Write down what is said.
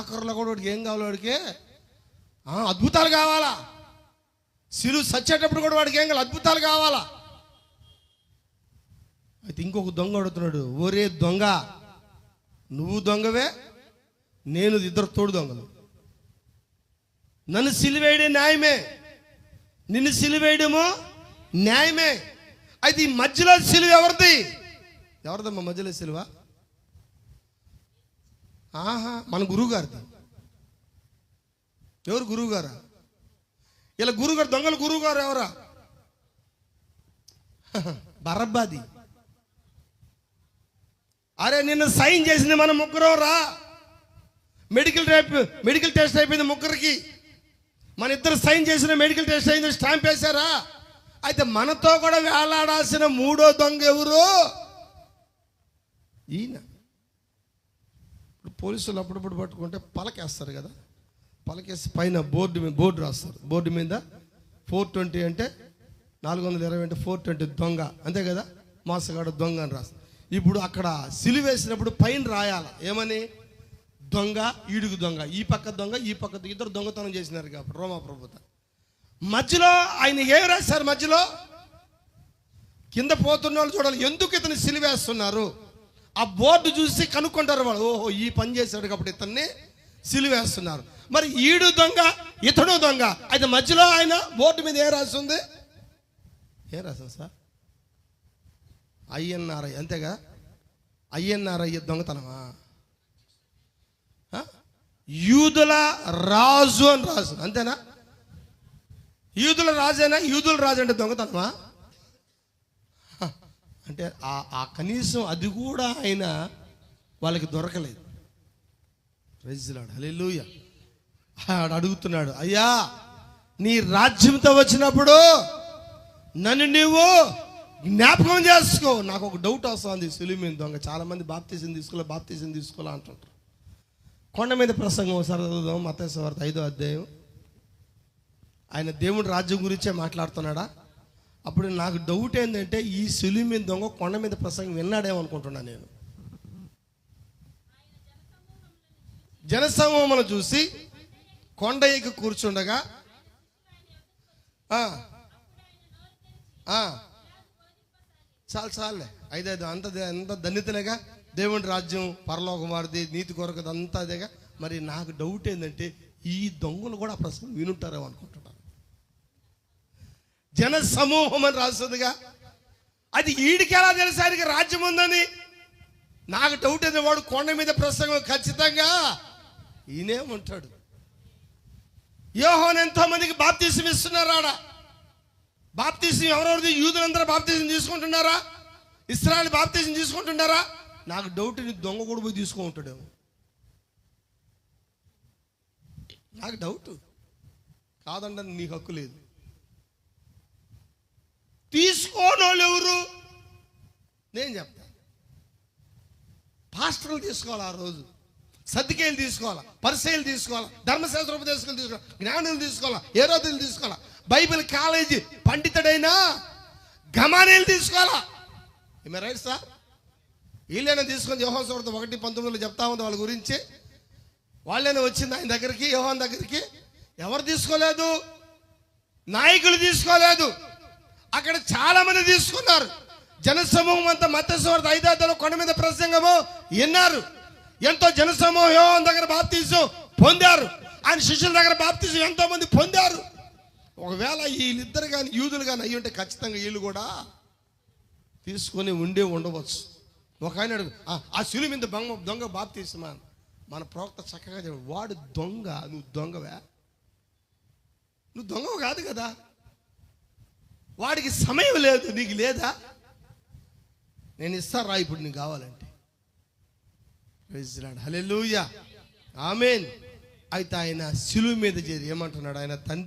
ఆఖరిలో కూడా వాడికి ఏం కావాలి? వాడికి అద్భుతాలు కావాలా? సిలువ సచ్చేటప్పుడు కూడా వాడికి ఏం కావాలి? అద్భుతాలు కావాలా? అయితే ఇంకొక దొంగ అడుగుతున్నాడు, ఒరే దొంగ, నువ్వు దొంగవే, నేను ఇద్దరు తోడు దొంగలు. నన్ను సిలువేయడం న్యాయమే, నిన్ను సిలువేయడము న్యాయమే. అయితే ఈ మధ్యలో సిలువ ఎవరిది? ఎవరిదమ్మా మధ్యలో సిలువ? మన గురువు గారిది. ఎవరు? గురువు గారా? ఇలా గురువు గారు, దొంగలు గురువు గారు ఎవరా? బరబ్బాది. అరే నిన్ను సైన్ చేసింది మనం ముగ్గురం రా. మెడికల్ టెస్ట్ అయిపోయింది ముగ్గురికి. మన ఇద్దరు సైన్ చేసిన మెడికల్ టెస్ట్ అయింది, స్టాంప్ వేశారా? అయితే మనతో కూడా వేలాడాల్సిన మూడో దొంగ ఎవరు? ఈయన. ఇప్పుడు పోలీసులు అప్పుడప్పుడు పట్టుకుంటే పలకేస్తారు కదా, పలకేసి పైన బోర్డు రాస్తారు. బోర్డు మీద 420 అంటే 420 అంటే 420 దొంగ, అంతే కదా, మోసగాడు దొంగ అని రాస్తారు. ఇప్పుడు అక్కడ సిలువేసినప్పుడు పైన రాయాల ఏమని? దొంగ, ఈడుగు దొంగ, ఈ పక్క దొంగ, ఈ పక్క దొంగ, ఇద్దరు దొంగతనం చేసినారు కాబట్టి రోమా ప్రభుత్వం. మధ్యలో ఆయన ఏం రాశారు? మధ్యలో కింద పోతున్న వాళ్ళు చూడాలి, ఎందుకు ఇతను సిలువేస్తున్నారు? ఆ బోర్డు చూసి కనుక్కుంటారు వాళ్ళు, ఓహో ఈ పని చేశాడు కాబట్టి ఇతన్ని సిలువేస్తున్నారు. మరి ఈడు దొంగ, ఇతడు దొంగ. అయితే మధ్యలో ఆయన బోర్డు మీద ఏం రాస్తుంది? ఏం రాసింది సార్? INRI, అంతేగా? INRI దొంగతనమా? యూదుల రాజు అని రాసు, అంతేనా? యూదుల రాజేనా? యూదుల రాజు అంటే దొంగతనమా? అంటే ఆ కనీసం అది కూడా ఆయన వాళ్ళకి దొరకలేదు. ప్రైజ్ లార్డ్, హల్లెలూయా. అడుగుతున్నాడు, అయ్యా నీ రాజ్యంతో వచ్చినప్పుడు నన్ను నీవు జ్ఞాపకం చేసుకో. నాకు ఒక డౌట్ వస్తుంది, సిలువ మీద దొంగ. చాలా మంది బాప్తిజం తీసుకోలే అంటుంటారు. కొండ మీద ప్రసంగం ఒకసారి చదువుదాం, మత్తయి సువార్త 5వ అధ్యాయం. ఆయన దేవుడి రాజ్యం గురించే మాట్లాడుతున్నాడా? అప్పుడు నాకు డౌట్ ఏంటంటే, ఈ సిలువ మీద దొంగ కొండ మీద ప్రసంగం విన్నాడేమనుకుంటున్నా నేను. జనసమూహమును చూసి కొండ ఎక్కి కూర్చుండగా చాలే 5 అంత ధన్యతలేగా. దేవుడి రాజ్యం పరలోకం వారిది, నీతి కొరకు అంతా అదేగా. మరి నాకు డౌట్ ఏంటంటే, ఈ దొంగలు కూడా ప్రసంగం వినుంటారేమో అనుకుంటున్నాను. జన సమూహం అని రాస్తుందిగా, అది ఈడికి ఎలా తెలుసు ఆయనకి రాజ్యం ఉందని? నాకు డౌట్ అయితే వాడు కొండ మీద ప్రసంగం ఖచ్చితంగా ఈయనే ఉంటాడు. యోహాను ఎంతో మందికి బాప్తిసం ఇస్తున్నారు. ఆడ బాప్తిసం ఎవరెవరిది? యూదులందరూ బాప్తిసం తీసుకుంటున్నారా? ఇశ్రాయేలు బాప్తిసం తీసుకుంటున్నారా? నాకు డౌట్, నీ దొంగ కూడా పోయి తీసుకుంటాడేమో. నాకు డౌట్. కాదండి, నీకు హక్కు లేదు. తీసుకోని వాళ్ళు ఎవరు? నేను చెప్తా. పాస్టర్లు తీసుకోవాలి, ఆ రోజు సద్దుకేయులు తీసుకోవాలా, పరిసయ్యులు తీసుకోవాలా, ధర్మశాస్త్ర ఉపదేశకులు తీసుకోవాలి, జ్ఞానులు తీసుకోవాలా, హేరోదులు తీసుకోవాలా, బైబిల్ కాలేజీ పండితుడైనా గమాలీయులు తీసుకోవాలా. ఏమే రైట్ సార్? వీళ్ళైనా తీసుకొని యోహాను సువార్త 1:19 చెప్తా ఉంది వాళ్ళ గురించి. వాళ్ళైనా వచ్చింది ఆయన దగ్గరికి, యోహాను దగ్గరికి. ఎవరు తీసుకోలేదు? నాయకులు తీసుకోలేదు. అక్కడ చాలా మంది తీసుకున్నారు. జనసమూహం అంతా మత్తయి సువార్త 5వ అధ్యాయంలో కొండ మీద ప్రసంగము విన్నారు. ఎంతో జనసమూహం యోహాను దగ్గర బాప్తిసం పొందారు. ఆయన శిష్యుల దగ్గర బాప్తిసం ఎంతో మంది పొందారు. ఒకవేళ వీళ్ళిద్దరు కానీ యూదులు కానీ అయ్యి ఉంటే ఖచ్చితంగా వీళ్ళు కూడా తీసుకొని ఉండవచ్చు. ఒక ఆయన అడుగు, ఆ సిలువ మీద దొంగ బాప్తిసమా? మన ప్రవక్త చక్కగా చెప్పాడు, వాడు దొంగ, నువ్వు దొంగవా? నువ్వు దొంగవు కాదు కదా. వాడికి సమయం లేదు, నీకు లేదా? నేను ఇస్తారా ఇప్పుడు నీకు కావాలంటే. ప్రైజ్ లార్డ్, హల్లెలూయా, ఆమేన్. అయితే ఆయన సిలువ మీద చేరి ఏమంటున్నాడు? ఆయన తండ్రి